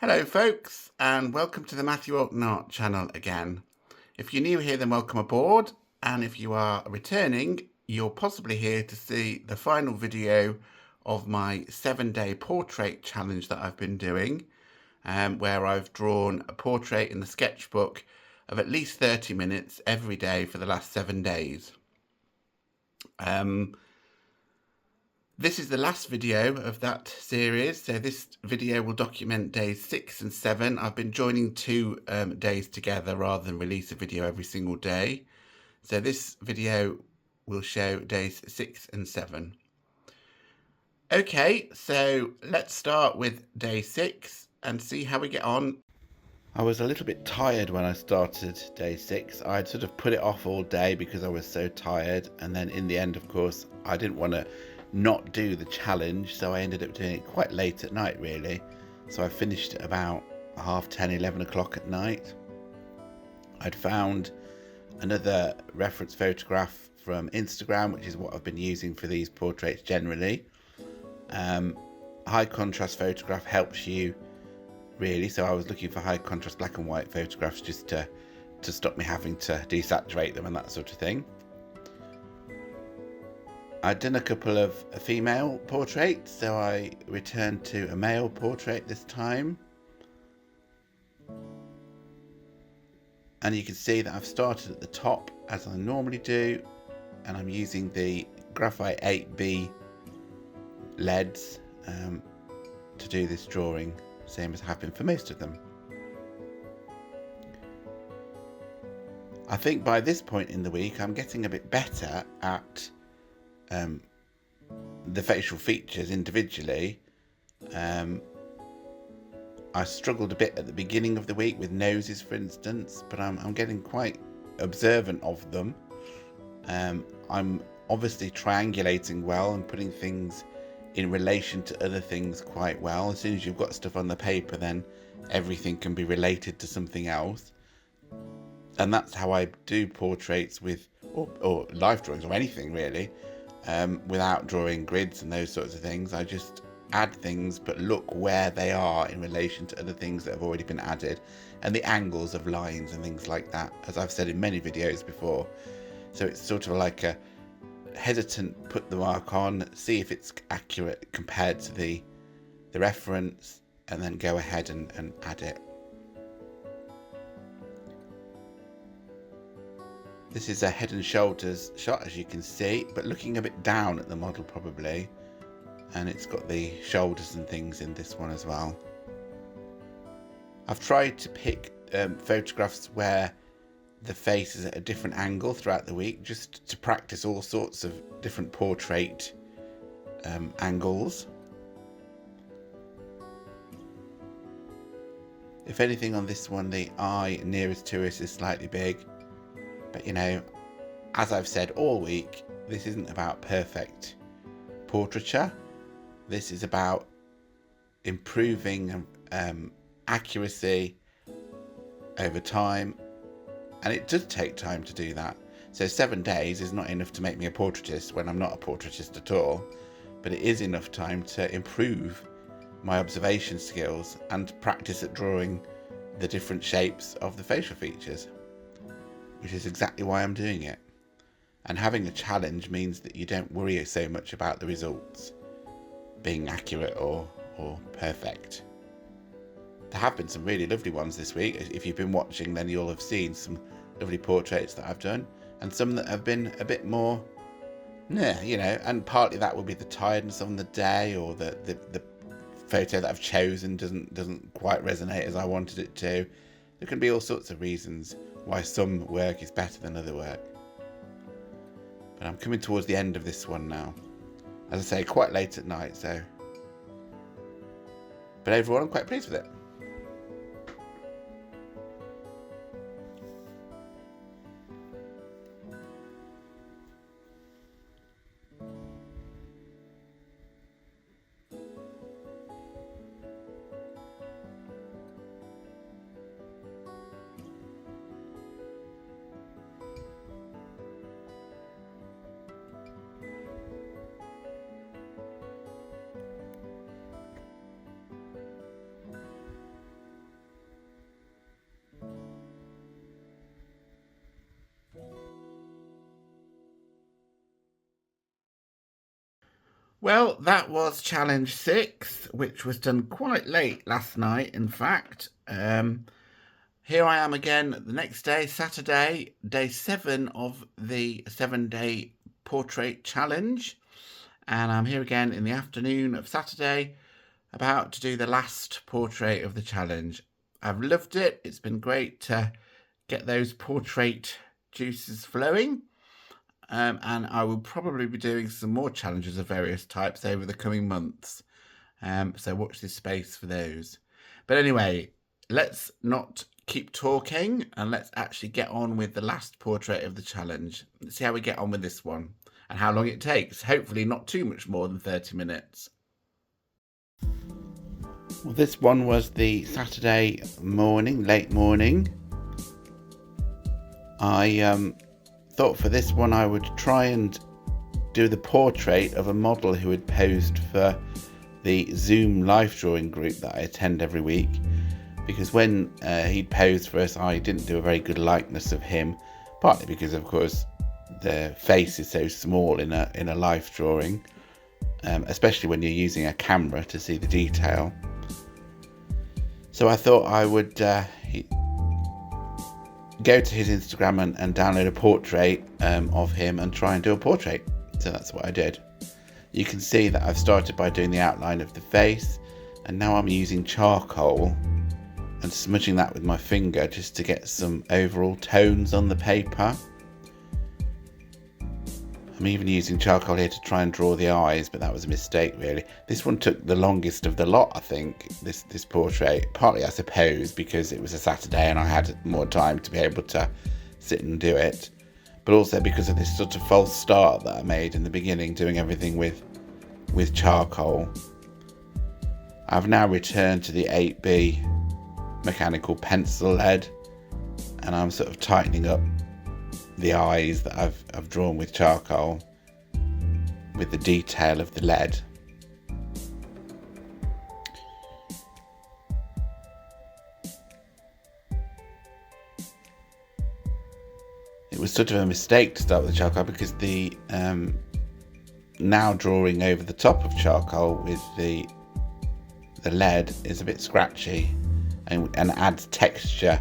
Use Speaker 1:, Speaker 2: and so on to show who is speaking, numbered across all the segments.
Speaker 1: Hello folks, and welcome to the Matthew Alton Art channel again. If you're new here, then welcome aboard, and if you are returning, you're possibly here to see the final video of my 7-day portrait challenge that I've been doing, where I've drawn a portrait in the sketchbook of at least 30 minutes every day for the last 7 days. This is the last video of that series, so this video will document days 6 and 7. I've been joining two days together rather than release a video every single day. So this video will show days 6 and 7. Okay, so let's start with day 6 and see how we get on. I was a little bit tired when I started day 6. I'd sort of put it off all day because I was so tired, and then in the end, of course, I didn't want to not do the challenge, so I ended up doing it quite late at night really. So I finished at about 10:30, 11 o'clock at night. I'd found another reference photograph from Instagram, which is what I've been using for these portraits generally. High contrast photograph helps you really, so I was looking for high contrast black and white photographs just to stop me having to desaturate them and that sort of thing. I'd done a couple of female portraits, so I returned to a male portrait this time. And you can see that I've started at the top as I normally do, and I'm using the graphite 8B leads to do this drawing, same as happened for most of them. I think by this point in the week I'm getting a bit better at the facial features individually. I struggled a bit at the beginning of the week with noses, for instance, but I'm getting quite observant of them. I'm obviously triangulating well and putting things in relation to other things quite well. As soon as you've got stuff on the paper, then everything can be related to something else. And that's how I do portraits with, or life drawings or anything really. Without drawing grids and those sorts of things. I just add things but look where they are in relation to other things that have already been added, and the angles of lines and things like that, as I've said in many videos before. So it's sort of like a hesitant, put the mark on, see if it's accurate compared to the reference, and then go ahead and add it. This is a head and shoulders shot, as you can see, but looking a bit down at the model probably, and it's got the shoulders and things in this one as well. I've tried to pick photographs where the face is at a different angle throughout the week, just to practice all sorts of different portrait angles. If anything, on this one the eye nearest to us is slightly big. But you know, as I've said all week, this isn't about perfect portraiture. This is about improving accuracy over time, and it does take time to do that. So 7 days is not enough to make me a portraitist when I'm not a portraitist at all, but it is enough time to improve my observation skills and practice at drawing the different shapes of the facial features, which is exactly why I'm doing it. And having a challenge means that you don't worry so much about the results being accurate or perfect. There have been some really lovely ones this week. If you've been watching, then you'll have seen some lovely portraits that I've done, and some that have been a bit more, you know, and partly that will be the tiredness on the day, or the photo that I've chosen doesn't quite resonate as I wanted it to. There can be all sorts of reasons why some work is better than other work. But I'm coming towards the end of this one now. As I say, quite late at night, so. But overall, I'm quite pleased with it. Well, that was challenge 6, which was done quite late last night, in fact. Here I am again the next day, Saturday, day 7 of the 7-day portrait challenge. And I'm here again in the afternoon of Saturday, about to do the last portrait of the challenge. I've loved it. It's been great to get those portrait juices flowing. And I will probably be doing some more challenges of various types over the coming months. So watch this space for those. But anyway, let's not keep talking and let's actually get on with the last portrait of the challenge. Let's see how we get on with this one and how long it takes. Hopefully not too much more than 30 minutes. Well, this one was the Saturday morning, late morning. I thought for this one I would try and do the portrait of a model who had posed for the Zoom live drawing group that I attend every week, because when he'd posed for us I didn't do a very good likeness of him, partly because of course the face is so small in a live drawing, especially when you're using a camera to see the detail. So I thought I would go to his Instagram and download a portrait of him and try and do a portrait. So that's what I did. You can see that I've started by doing the outline of the face, and now I'm using charcoal and smudging that with my finger just to get some overall tones on the paper. I'm even using charcoal here to try and draw the eyes, but that was a mistake really. This one took the longest of the lot, I think, this portrait, partly I suppose because it was a Saturday and I had more time to be able to sit and do it, but also because of this sort of false start that I made in the beginning, doing everything with charcoal. I've now returned to the 8B mechanical pencil lead and I'm sort of tightening up the eyes that I've drawn with charcoal with the detail of the lead. It was sort of a mistake to start with charcoal because the now drawing over the top of charcoal with the lead is a bit scratchy and adds texture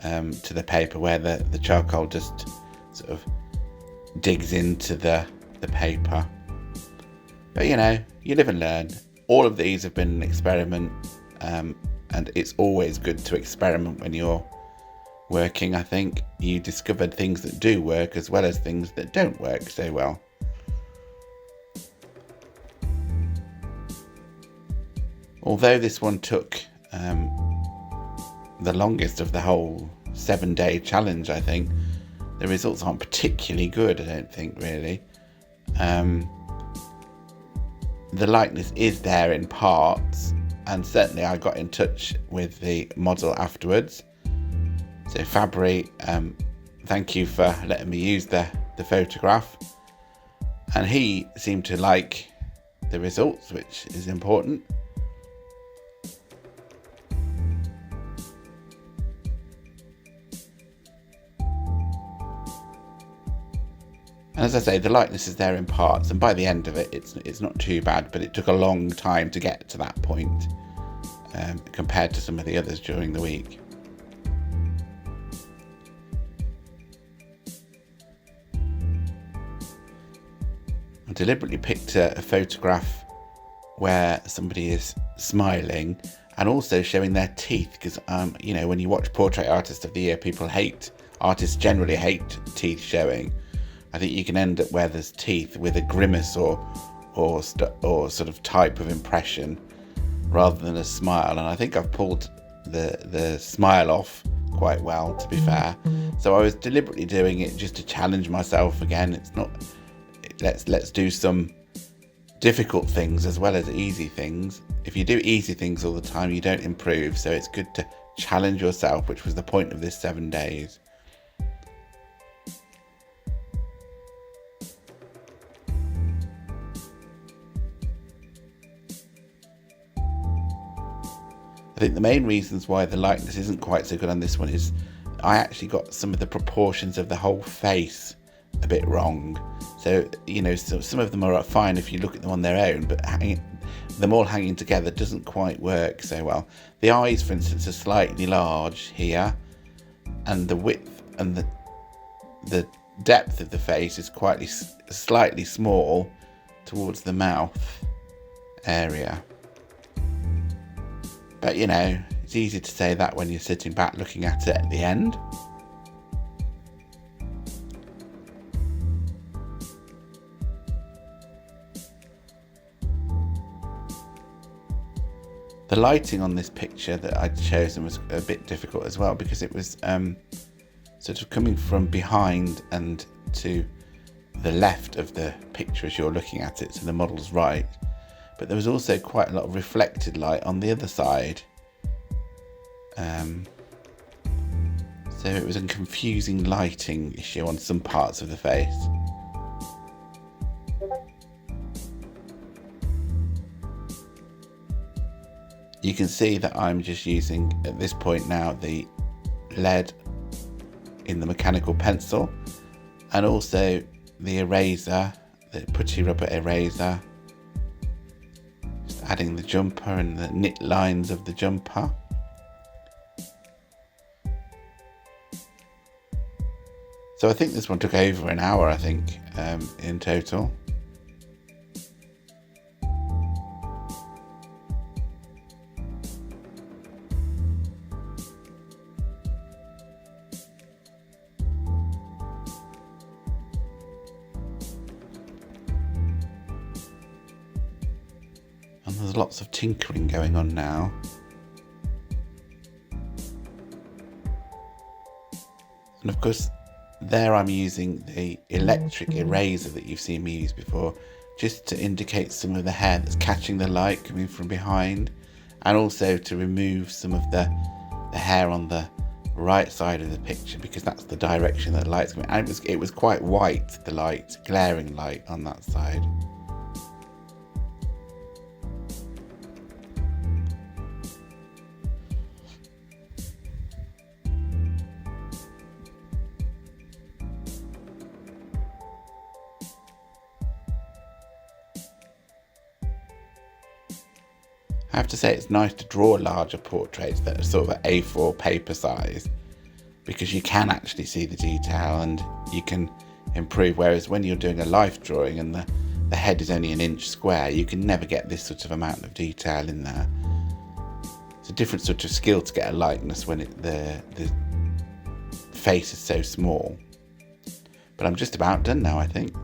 Speaker 1: to the paper, where the charcoal just sort of digs into the paper. But you know, you live and learn. All of these have been an experiment, and it's always good to experiment when you're working. I think you discovered things that do work as well as things that don't work so well. Although this one took the longest of the whole 7-day challenge, I think the results aren't particularly good, I don't think, really. The likeness is there in parts, and certainly I got in touch with the model afterwards. So Fabry, thank you for letting me use the photograph, and he seemed to like the results, which is important. And as I say, the likeness is there in parts, and by the end of it, it's not too bad, but it took a long time to get to that point compared to some of the others during the week. I deliberately picked a photograph where somebody is smiling and also showing their teeth, because you know, when you watch Portrait Artist of the Year, artists generally hate teeth showing. I think you can end up where there's teeth with a grimace or sort of type of impression rather than a smile, and I think I've pulled the smile off quite well, to be fair. So I was deliberately doing it just to challenge myself again. It's not let's do some difficult things as well as easy things. If you do easy things all the time, you don't improve, so it's good to challenge yourself, which was the point of this 7 days. I think the main reasons why the likeness isn't quite so good on this one is I actually got some of the proportions of the whole face a bit wrong. So, you know, some of them are fine if you look at them on their own, but them all hanging together doesn't quite work so well. The eyes, for instance, are slightly large here, and the width and the depth of the face is quite slightly small towards the mouth area. But, you know, it's easy to say that when you're sitting back looking at it at the end. The lighting on this picture that I'd chosen was a bit difficult as well, because it was sort of coming from behind and to the left of the picture as you're looking at it, so the model's right. But there was also quite a lot of reflected light on the other side. So it was a confusing lighting issue on some parts of the face. You can see that I'm just using, at this point now, the lead in the mechanical pencil, and also the eraser, the putty rubber eraser. Just adding the jumper and the knit lines of the jumper. So I think this one took over an hour, I think, in total. And there's lots of tinkering going on now. And of course, there I'm using the electric eraser that you've seen me use before, just to indicate some of the hair that's catching the light coming from behind, and also to remove some of the hair on the right side of the picture, because that's the direction that the light's coming. And it was quite white, the light, glaring light on that side. I have to say it's nice to draw larger portraits that are sort of A4 paper size, because you can actually see the detail and you can improve, whereas when you're doing a life drawing and the head is only an inch square, you can never get this sort of amount of detail in there. It's a different sort of skill to get a likeness when the face is so small. But I'm just about done now, I think.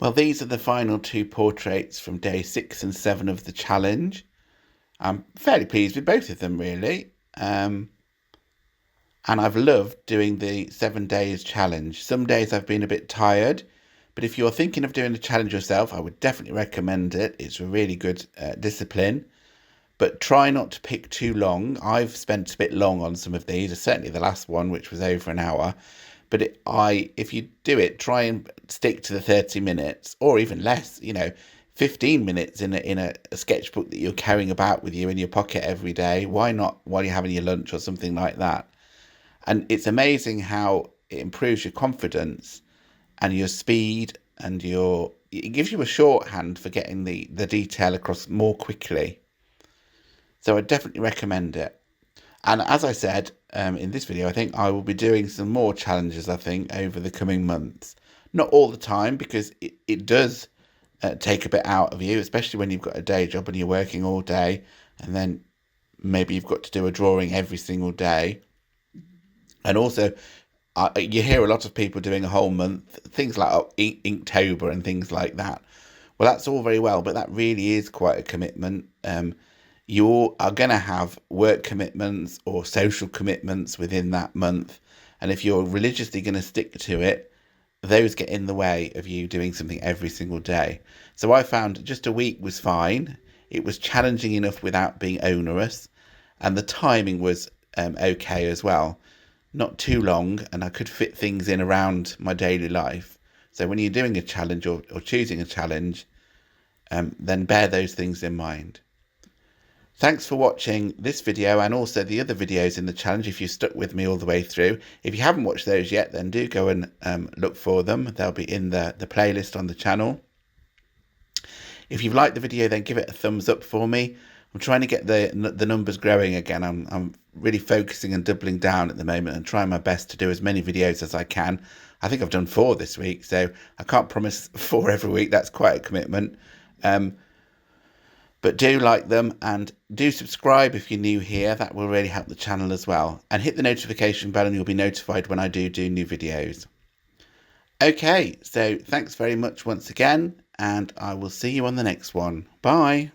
Speaker 1: Well, these are the final two portraits from day 6 and 7 of the challenge. I'm fairly pleased with both of them, really. And I've loved doing the 7 days challenge. Some days I've been a bit tired, but if you're thinking of doing the challenge yourself, I would definitely recommend it. It's a really good discipline, but try not to pick too long. I've spent a bit long on some of these, certainly the last one, which was over an hour. But if you do it, try and stick to the 30 minutes or even less, 15 minutes in a sketchbook that you're carrying about with you in your pocket every day. Why not while you're having your lunch or something like that? And it's amazing how it improves your confidence and your speed, and it gives you a shorthand for getting the detail across more quickly. So I definitely recommend it. And as I said in this video, I think I will be doing some more challenges, I think, over the coming months. Not all the time, because it does take a bit out of you, especially when you've got a day job and you're working all day, and then maybe you've got to do a drawing every single day. And also, you hear a lot of people doing a whole month, things like Inktober and things like that. Well, that's all very well, but that really is quite a commitment. You are going to have work commitments or social commitments within that month. And if you're religiously going to stick to it, those get in the way of you doing something every single day. So I found just a week was fine. It was challenging enough without being onerous. And the timing was okay as well. Not too long, and I could fit things in around my daily life. So when you're doing a challenge or choosing a challenge, then bear those things in mind. Thanks for watching this video and also the other videos in the challenge if you stuck with me all the way through. If you haven't watched those yet, then do go and look for them. They'll be in the playlist on the channel. If you've liked the video, then give it a thumbs up for me. I'm trying to get the numbers growing again. I'm really focusing and doubling down at the moment and trying my best to do as many videos as I can. I think I've done 4 this week, so I can't promise 4 every week. That's quite a commitment. But do like them and do subscribe if you're new here. That will really help the channel as well. And hit the notification bell and you'll be notified when I do new videos. Okay, so thanks very much once again, and I will see you on the next one. Bye.